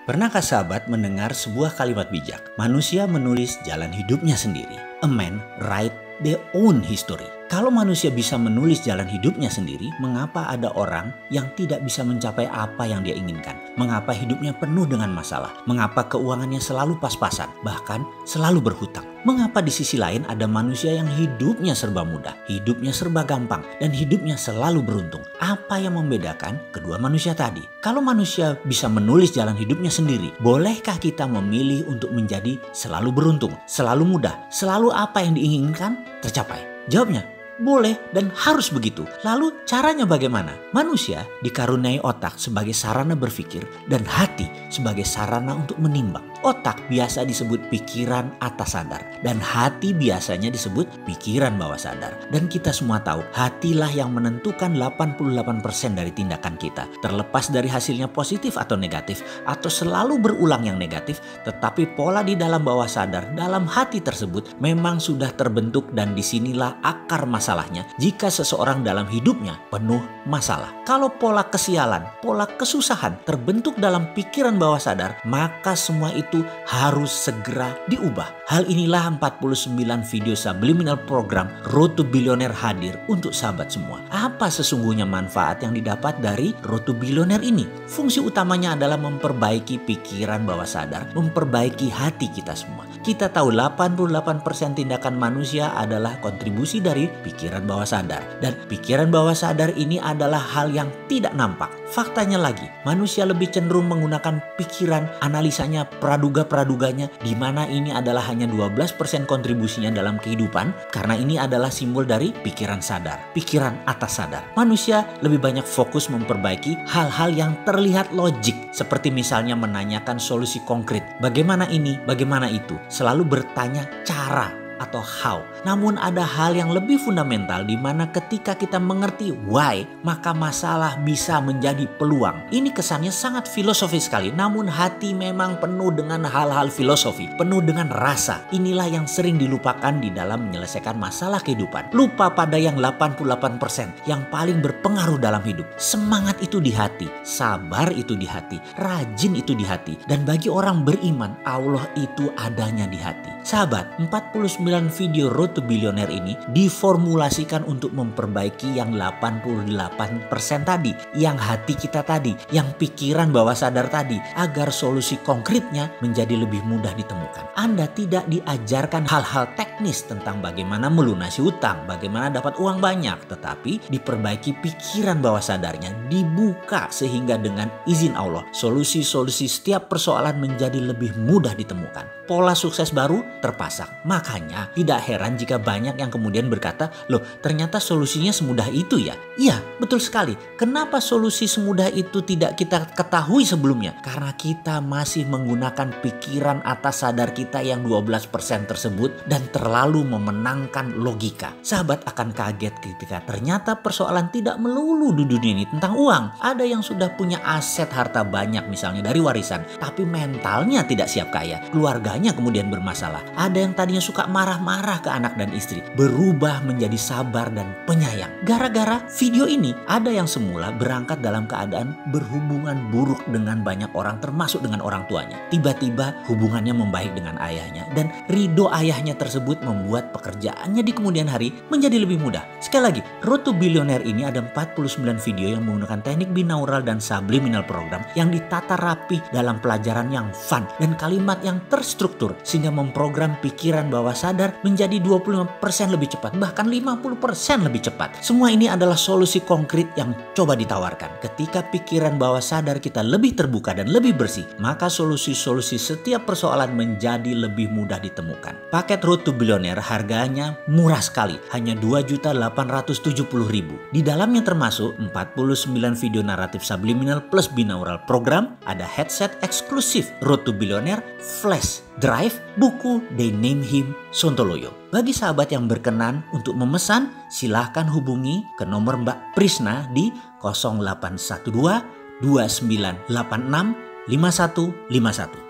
Pernahkah sahabat mendengar sebuah kalimat bijak? Manusia menulis jalan hidupnya sendiri. A man write their own history. Kalau manusia bisa menulis jalan hidupnya sendiri, mengapa ada orang yang tidak bisa mencapai apa yang dia inginkan? Mengapa hidupnya penuh dengan masalah? Mengapa keuangannya selalu pas-pasan, bahkan selalu berhutang? Mengapa di sisi lain ada manusia yang hidupnya serba mudah, hidupnya serba gampang, dan hidupnya selalu beruntung? Apa yang membedakan kedua manusia tadi? Kalau manusia bisa menulis jalan hidupnya sendiri, bolehkah kita memilih untuk menjadi selalu beruntung, selalu mudah, selalu apa yang diinginkan tercapai? Jawabnya, boleh dan harus begitu. Lalu caranya bagaimana? Manusia dikaruniai otak sebagai sarana berpikir dan hati sebagai sarana untuk menimbang. Otak biasa disebut pikiran atas sadar dan hati biasanya disebut pikiran bawah sadar. Dan kita semua tahu hatilah yang menentukan 88% dari tindakan kita. Terlepas dari hasilnya positif atau negatif atau selalu berulang yang negatif, tetapi pola di dalam bawah sadar dalam hati tersebut memang sudah terbentuk dan disinilah akar masalahnya jika seseorang dalam hidupnya penuh masalah. Kalau pola kesialan, pola kesusahan terbentuk dalam pikiran bawah sadar, maka semua itu harus segera diubah. Hal inilah 49 video subliminal program Road to Billionaire hadir untuk sahabat semua. Apa sesungguhnya manfaat yang didapat dari Road to Billionaire ini? Fungsi utamanya adalah memperbaiki pikiran bawah sadar, memperbaiki hati kita semua. Kita tahu 88% tindakan manusia adalah kontribusi dari pikiran bawah sadar. Dan pikiran bawah sadar ini adalah hal yang tidak nampak. Faktanya lagi, manusia lebih cenderung menggunakan pikiran, analisanya, praduga-praduganya, di mana ini adalah hanya 12% kontribusinya dalam kehidupan, karena ini adalah simbol dari pikiran sadar, pikiran atas sadar. Manusia lebih banyak fokus memperbaiki hal-hal yang terlihat logik, seperti misalnya menanyakan solusi konkret. Bagaimana ini, bagaimana itu? Selalu bertanya cara atau how. Namun ada hal yang lebih fundamental di mana ketika kita mengerti why, maka masalah bisa menjadi peluang. Ini kesannya sangat filosofis sekali, namun hati memang penuh dengan hal-hal filosofi, penuh dengan rasa. Inilah yang sering dilupakan di dalam menyelesaikan masalah kehidupan. Lupa pada yang 88% yang paling berpengaruh dalam hidup. Semangat itu di hati, sabar itu di hati, rajin itu di hati. Dan bagi orang beriman, Allah itu adanya di hati. Sahabat, 49 video Road to Billionaire ini diformulasikan untuk memperbaiki yang 88% tadi, yang hati kita tadi, yang pikiran bawah sadar tadi, agar solusi konkretnya menjadi lebih mudah ditemukan. Anda tidak diajarkan hal-hal teknis tentang bagaimana melunasi utang, bagaimana dapat uang banyak, tetapi diperbaiki pikiran bawah sadarnya, dibuka sehingga dengan izin Allah, solusi-solusi setiap persoalan menjadi lebih mudah ditemukan. Pola sukses baru terpasang. Makanya tidak heran jika banyak yang kemudian berkata, loh ternyata solusinya semudah itu ya? Iya, betul sekali. Kenapa solusi semudah itu tidak kita ketahui sebelumnya? Karena kita masih menggunakan pikiran atas sadar kita yang 12% tersebut dan terlalu memenangkan logika. Sahabat akan kaget ketika ternyata persoalan tidak melulu di dunia ini tentang uang. Ada yang sudah punya aset harta banyak misalnya dari warisan, tapi mentalnya tidak siap kaya. Keluarganya kemudian bermasalah. Ada yang tadinya suka marah-marah ke anak dan istri, berubah menjadi sabar dan penyayang. Gara-gara video ini, ada yang semula berangkat dalam keadaan berhubungan buruk dengan banyak orang, termasuk dengan orang tuanya. Tiba-tiba hubungannya membaik dengan ayahnya, dan ridho ayahnya tersebut membuat pekerjaannya di kemudian hari menjadi lebih mudah. Sekali lagi, Road to Billionaire ini ada 49 video yang menggunakan teknik binaural dan subliminal program yang ditata rapi dalam pelajaran yang fun dan kalimat yang terstruktur sehingga memprogram pikiran bawah sadar menjadi 25% lebih cepat, bahkan 50% lebih cepat. Semua ini adalah solusi konkret yang coba ditawarkan. Ketika pikiran bawah sadar kita lebih terbuka dan lebih bersih, maka solusi-solusi setiap persoalan menjadi lebih mudah ditemukan. Paket Road to Billionaire harganya murah sekali, hanya 2.870.000. Di dalamnya termasuk 49 video naratif subliminal plus binaural program, ada headset eksklusif Road to Billionaire, flash drive, buku They Name Him Sontoloyo. Bagi sahabat yang berkenan untuk memesan, silahkan hubungi ke nomor Mbak Prisna di 0812 2986 5151.